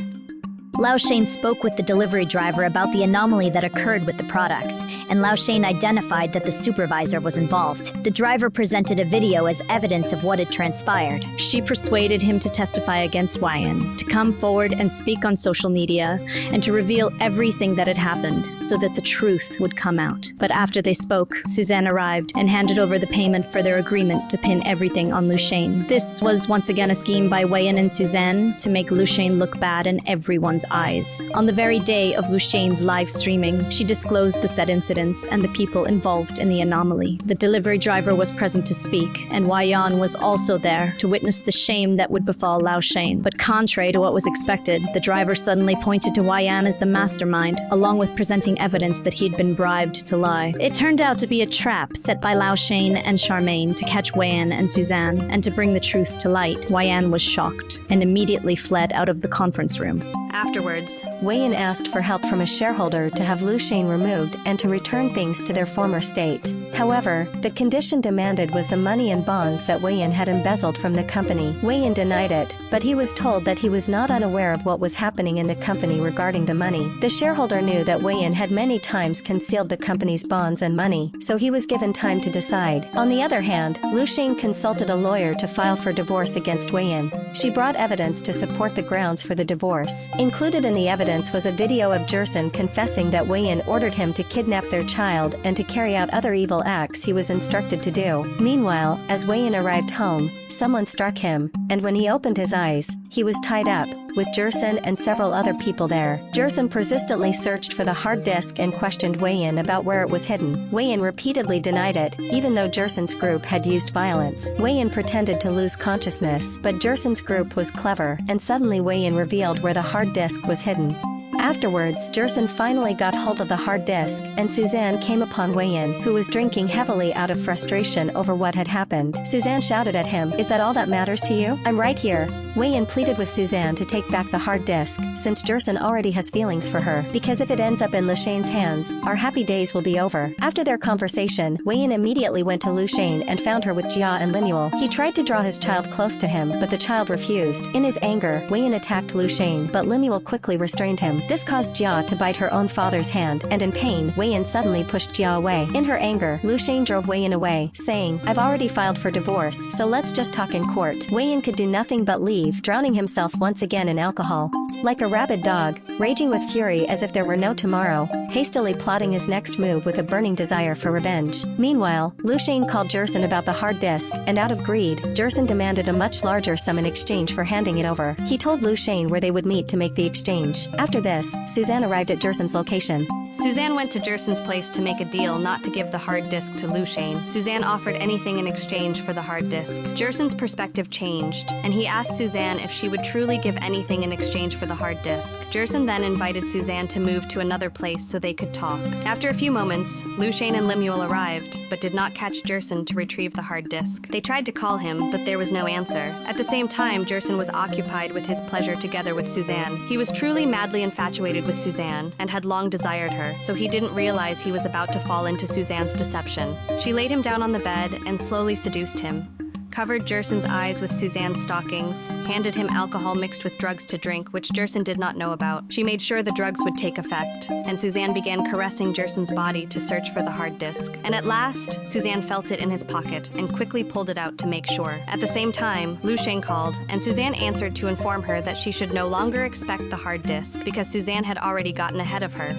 Lushane spoke with the delivery driver about the anomaly that occurred with the products, and Lushane identified that the supervisor was involved. The driver presented a video as evidence of what had transpired. She persuaded him to testify against Wyan, to come forward and speak on social media, and to reveal everything that had happened so that the truth would come out. But after they spoke, Suzanne arrived and handed over the payment for their agreement to pin everything on Lushane. This was once again a scheme by Wyan and Suzanne to make Lushane look bad in everyone's eyes. On the very day of Lushane's live streaming, she disclosed the said incidents and the people involved in the anomaly. The delivery driver was present to speak, and Wyan was also there to witness the shame that would befall Lushane. But contrary to what was expected, the driver suddenly pointed to Wyan as the mastermind, along with presenting evidence that he'd been bribed to lie. It turned out to be a trap set by Lushane and Charmaine to catch Wyan and Suzanne and to bring the truth to light. Wyan was shocked and immediately fled out of the conference room. Afterwards, Wei-Yin asked for help from a shareholder to have Lu Shane removed and to return things to their former state. However, the condition demanded was the money and bonds that Wei-Yin had embezzled from the company. Wei-Yin denied it, but he was told that he was not unaware of what was happening in the company regarding the money. The shareholder knew that Wei-Yin had many times concealed the company's bonds and money, so he was given time to decide. On the other hand, Lu Shane consulted a lawyer to file for divorce against Wei-Yin. She brought evidence to support the grounds for the divorce. Included in the evidence was a video of Jerson confessing that Wei-Yin ordered him to kidnap their child and to carry out other evil acts he was instructed to do. Meanwhile, as Wei-Yin arrived home, someone struck him, and when he opened his eyes, he was tied up, with Jerson and several other people there. Jerson persistently searched for the hard disk and questioned Wei-Yin about where it was hidden. Wei-Yin repeatedly denied it, even though Jerson's group had used violence. Wei-Yin pretended to lose consciousness, but Jerson's group was clever, and suddenly Wei-Yin revealed where the hard disk was hidden. Afterwards, Jerson finally got hold of the hard disk, and Suzanne came upon Wei-Yin, who was drinking heavily out of frustration over what had happened. Suzanne shouted at him, "Is that all that matters to you? I'm right here." Wei-Yin pleaded with Suzanne to take back the hard disk, since Jerson already has feelings for her, because if it ends up in Lu Shane's hands, our happy days will be over. After their conversation, Wei-Yin immediately went to Lu Shane and found her with Jia and Linuel. He tried to draw his child close to him, but the child refused. In his anger, Wei-Yin attacked Lu Shane, but Linuel quickly restrained him. This caused Jia to bite her own father's hand, and in pain, Wei-Yin suddenly pushed Jia away. In her anger, Lu Shane drove Wei-Yin away, saying, "I've already filed for divorce, so let's just talk in court." Wei-Yin could do nothing but leave, drowning himself once again in alcohol. Like a rabid dog, raging with fury as if there were no tomorrow, hastily plotting his next move with a burning desire for revenge. Meanwhile, Lu Shane called Jerson about the hard disk, and out of greed, Jerson demanded a much larger sum in exchange for handing it over. He told Lu Shane where they would meet to make the exchange. After this, Suzanne arrived at Jerson's location. Suzanne went to Jerson's place to make a deal not to give the hard disk to Lu Shane. Suzanne offered anything in exchange for the hard disk. Jerson's perspective changed, and he asked Suzanne if she would truly give anything in exchange for the hard disk. Jerson then invited Suzanne to move to another place so they could talk. After a few moments, Lu Shane and Lemuel arrived, but did not catch Jerson to retrieve the hard disk. They tried to call him, but there was no answer. At the same time, Jerson was occupied with his pleasure together with Suzanne. He was truly madly infatuated with Suzanne, and had long desired her, so he didn't realize he was about to fall into Suzanne's deception. She laid him down on the bed and slowly seduced him, covered Jerson's eyes with Suzanne's stockings, handed him alcohol mixed with drugs to drink, which Jerson did not know about. She made sure the drugs would take effect, and Suzanne began caressing Jerson's body to search for the hard disk. And at last, Suzanne felt it in his pocket and quickly pulled it out to make sure. At the same time, Lu Shane called, and Suzanne answered to inform her that she should no longer expect the hard disk because Suzanne had already gotten ahead of her.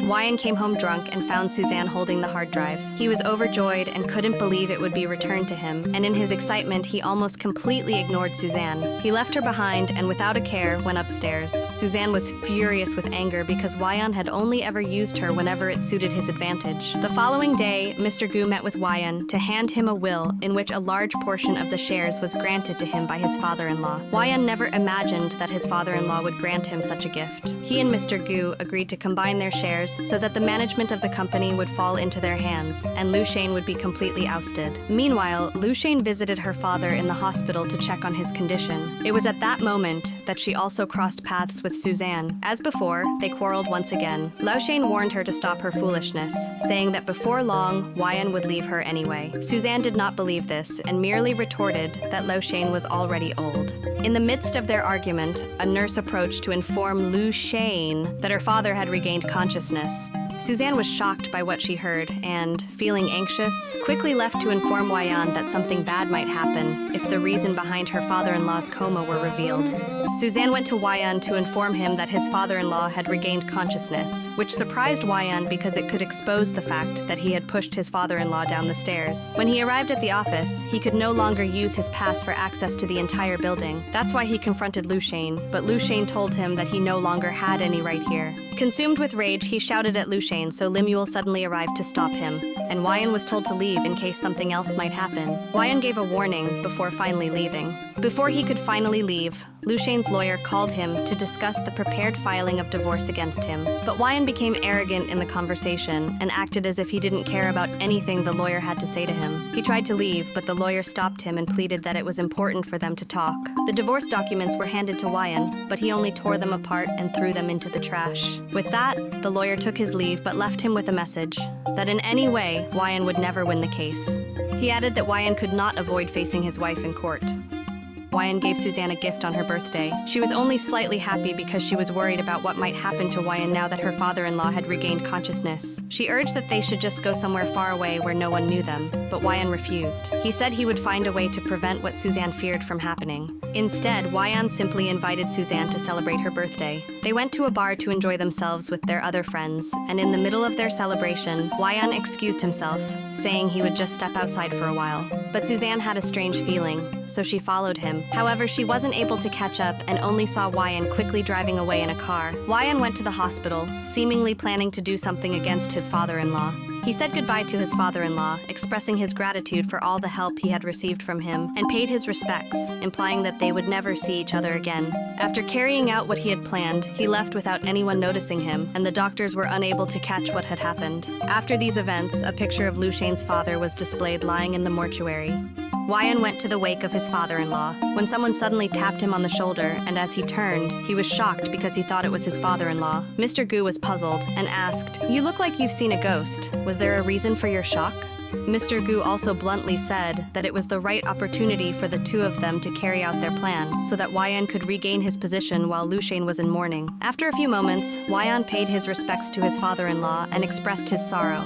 Wyan came home drunk and found Suzanne holding the hard drive. He was overjoyed and couldn't believe it would be returned to him, and in his excitement, he almost completely ignored Suzanne. He left her behind and without a care went upstairs. Suzanne was furious with anger because Wyan had only ever used her whenever it suited his advantage. The following day, Mr. Gu met with Wyan to hand him a will in which a large portion of the shares was granted to him by his father-in-law. Wyan never imagined that his father-in-law would grant him such a gift. He and Mr. Gu agreed to combine their shares so that the management of the company would fall into their hands, and Lu Shane would be completely ousted. Meanwhile, Lu Shane visited her father in the hospital to check on his condition. It was at that moment that she also crossed paths with Suzanne. As before, they quarreled once again. Lu Shane warned her to stop her foolishness, saying that before long, Wyan would leave her anyway. Suzanne did not believe this and merely retorted that Lu Shane was already old. In the midst of their argument, a nurse approached to inform Lu Shane that her father had regained consciousness. Suzanne was shocked by what she heard and, feeling anxious, quickly left to inform Wyan that something bad might happen if the reason behind her father-in-law's coma were revealed. Suzanne went to Wyan to inform him that his father-in-law had regained consciousness, which surprised Wyan because it could expose the fact that he had pushed his father-in-law down the stairs. When he arrived at the office, he could no longer use his pass for access to the entire building. That's why he confronted Lu Shane, but Lu Shane told him that he no longer had any right here. Consumed with rage, he shouted at Lu Lushane, so Lemuel suddenly arrived to stop him, and Wyan was told to leave in case something else might happen. Wyan gave a warning before finally leaving. Before he could finally leave, Lushane's lawyer called him to discuss the prepared filing of divorce against him. But Wyan became arrogant in the conversation and acted as if he didn't care about anything the lawyer had to say to him. He tried to leave, but the lawyer stopped him and pleaded that it was important for them to talk. The divorce documents were handed to Wyan, but he only tore them apart and threw them into the trash. With that, the lawyer took his leave but left him with a message that in any way, Wyan would never win the case. He added that Wyan could not avoid facing his wife in court. Wyan gave Suzanne a gift on her birthday. She was only slightly happy because she was worried about what might happen to Wyan now that her father-in-law had regained consciousness. She urged that they should just go somewhere far away where no one knew them, but Wyan refused. He said he would find a way to prevent what Suzanne feared from happening. Instead, Wyan simply invited Suzanne to celebrate her birthday. They went to a bar to enjoy themselves with their other friends, and in the middle of their celebration, Wyan excused himself, saying he would just step outside for a while. But Suzanne had a strange feeling, so she followed him. However, she wasn't able to catch up and only saw Wyan quickly driving away in a car. Wyan went to the hospital, seemingly planning to do something against his father-in-law. He said goodbye to his father-in-law, expressing his gratitude for all the help he had received from him, and paid his respects, implying that they would never see each other again. After carrying out what he had planned, he left without anyone noticing him, and the doctors were unable to catch what had happened. After these events, a picture of Lushane's father was displayed lying in the mortuary. Wyan went to the wake of his father-in-law, when someone suddenly tapped him on the shoulder, and as he turned, he was shocked because he thought it was his father-in-law. Mr. Gu was puzzled and asked, "You look like you've seen a ghost. Was there a reason for your shock?" Mr. Gu also bluntly said that it was the right opportunity for the two of them to carry out their plan, so that Wyan could regain his position while Lushane was in mourning. After a few moments, Wyan paid his respects to his father-in-law and expressed his sorrow,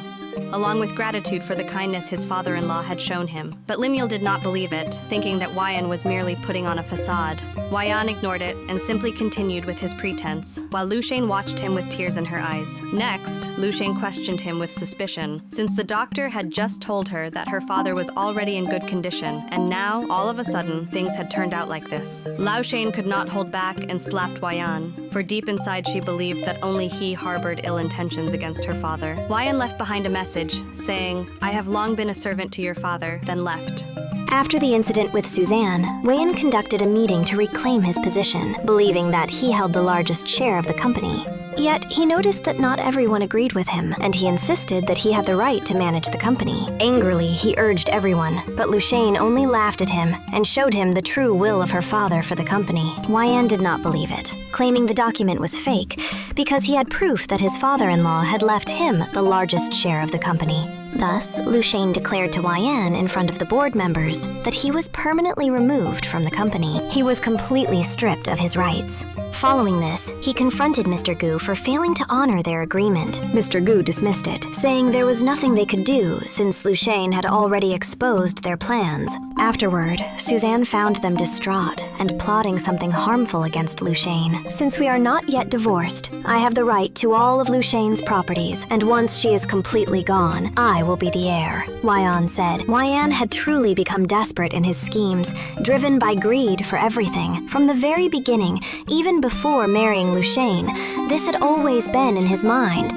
along with gratitude for the kindness his father-in-law had shown him. But Lemuel did not believe it, thinking that Wyan was merely putting on a facade. Wyan ignored it and simply continued with his pretense, while Lushane watched him with tears in her eyes. Next, Lushane questioned him with suspicion, since the doctor had just told her that her father was already in good condition, and now, all of a sudden, things had turned out like this. Lushane could not hold back and slapped Wyan, for deep inside she believed that only he harbored ill intentions against her father. Wyan left behind a message, saying, "I have long been a servant to your father," then left. After the incident with Suzanne, Wyan conducted a meeting to reclaim his position, believing that he held the largest share of the company. Yet, he noticed that not everyone agreed with him, and he insisted that he had the right to manage the company. Angrily, he urged everyone, but Lushane only laughed at him and showed him the true will of her father for the company. Wyan did not believe it, claiming the document was fake because he had proof that his father-in-law had left him the largest share of the company. Thus, Lushane declared to Wyan in front of the board members that he was permanently removed from the company. He was completely stripped of his rights. Following this, he confronted Mr. Gu for failing to honor their agreement. Mr. Gu dismissed it, saying there was nothing they could do since Lushane had already exposed their plans. Afterward, Suzanne found them distraught and plotting something harmful against Lushane. "Since we are not yet divorced, I have the right to all of Lushane's properties, and once she is completely gone, I will be the heir," Wyan said. Wyan had truly become desperate in his schemes, driven by greed for everything. From the very beginning, even before marrying Lushane, this had always been in his mind.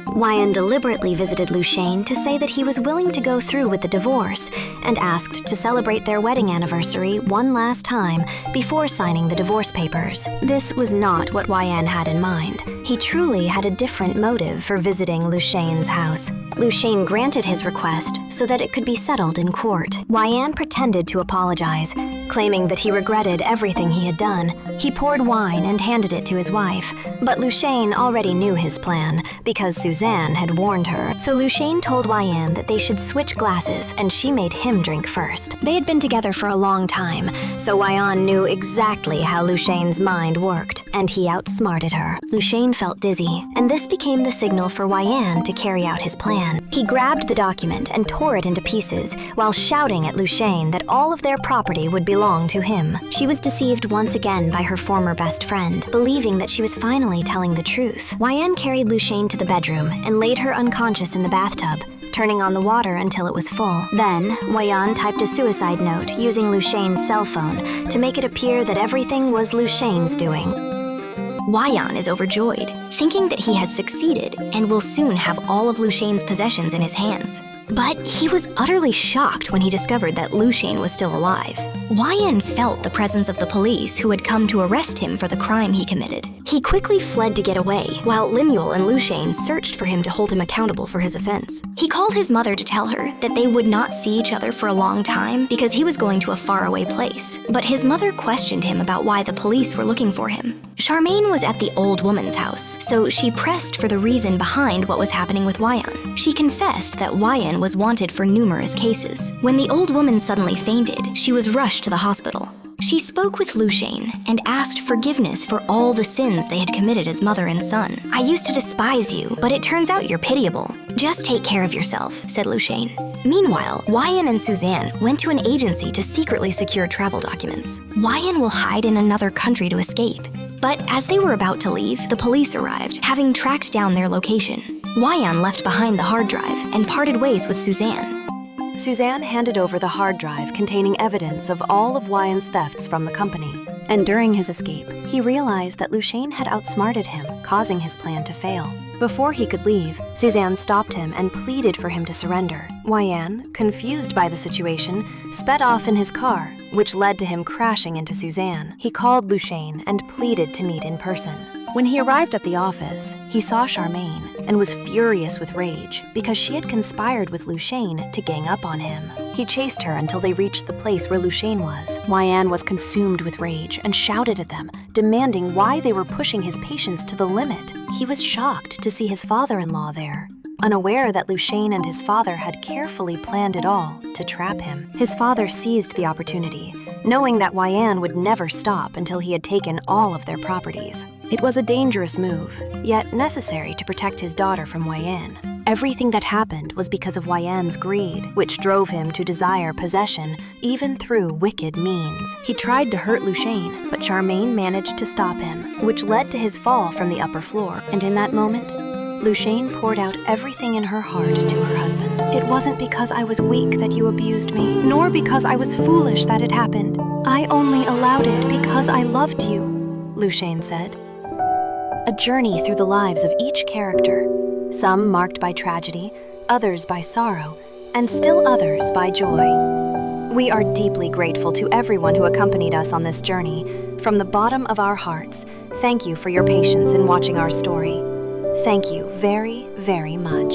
Wyan deliberately visited Lushane to say that he was willing to go through with the divorce and asked to celebrate their wedding anniversary one last time before signing the divorce papers. This was not what Wyan had in mind. He truly had a different motive for visiting Lushane's house. Lushane granted his request so that it could be settled in court. Wyan pretended to apologize, claiming that he regretted everything he had done. He poured wine and handed it to his wife, but Lushane already knew his plan because Suzanne had warned her. So Lushane told Wyan that they should switch glasses, and she made him drink first. They had been together for a long time, so Wyan knew exactly how Lushane's mind worked, and he outsmarted her. Lushane felt dizzy, and this became the signal for Wyan to carry out his plan. He grabbed the document and tore it into pieces while shouting at Lushane that all of their property would belong to him. She was deceived once again by her former best friend, believing that she was finally telling the truth. Wyan carried Lushane to the bedroom and laid her unconscious in the bathtub, turning on the water until it was full. Then, Wyan typed a suicide note using Lushane's cell phone to make it appear that everything was Lushane's doing. Wyan is overjoyed, thinking that he has succeeded and will soon have all of Lushane's possessions in his hands. But he was utterly shocked when he discovered that Lushane was still alive. Wyan felt the presence of the police who had come to arrest him for the crime he committed. He quickly fled to get away, while Lemuel and Lushane searched for him to hold him accountable for his offense. He called his mother to tell her that they would not see each other for a long time because he was going to a faraway place. But his mother questioned him about why the police were looking for him. Charmaine was at the old woman's house, so she pressed for the reason behind what was happening with Wyan. She confessed that Wyan was wanted for numerous cases. When the old woman suddenly fainted, she was rushed to the hospital. She spoke with Lushane and asked forgiveness for all the sins they had committed as mother and son. "I used to despise you, but it turns out you're pitiable. Just take care of yourself," said Lushane. Meanwhile, Wyan and Suzanne went to an agency to secretly secure travel documents. Wyan will hide in another country to escape. But as they were about to leave, the police arrived, having tracked down their location. Wyan left behind the hard drive and parted ways with Suzanne. Suzanne handed over the hard drive containing evidence of all of Wyan's thefts from the company. And during his escape, he realized that Lushane had outsmarted him, causing his plan to fail. Before he could leave, Suzanne stopped him and pleaded for him to surrender. Wyan, confused by the situation, sped off in his car, which led to him crashing into Suzanne. He called Lushane and pleaded to meet in person. When he arrived at the office, he saw Charmaine and was furious with rage because she had conspired with Lushane to gang up on him. He chased her until they reached the place where Lushane was. Wyan was consumed with rage and shouted at them, demanding why they were pushing his patience to the limit. He was shocked to see his father-in-law there, unaware that Lushane and his father had carefully planned it all to trap him. His father seized the opportunity, knowing that Wyan would never stop until he had taken all of their properties. It was a dangerous move, yet necessary to protect his daughter from Wyan. Everything that happened was because of Wyan's greed, which drove him to desire possession, even through wicked means. He tried to hurt Lushane, but Charmaine managed to stop him, which led to his fall from the upper floor. And in that moment, Lushane poured out everything in her heart to her husband. "It wasn't because I was weak that you abused me, nor because I was foolish that it happened. I only allowed it because I loved you," Lushane said. A journey through the lives of each character, some marked by tragedy, others by sorrow, and still others by joy. We are deeply grateful to everyone who accompanied us on this journey. From the bottom of our hearts, thank you for your patience in watching our story. Thank you very, very much.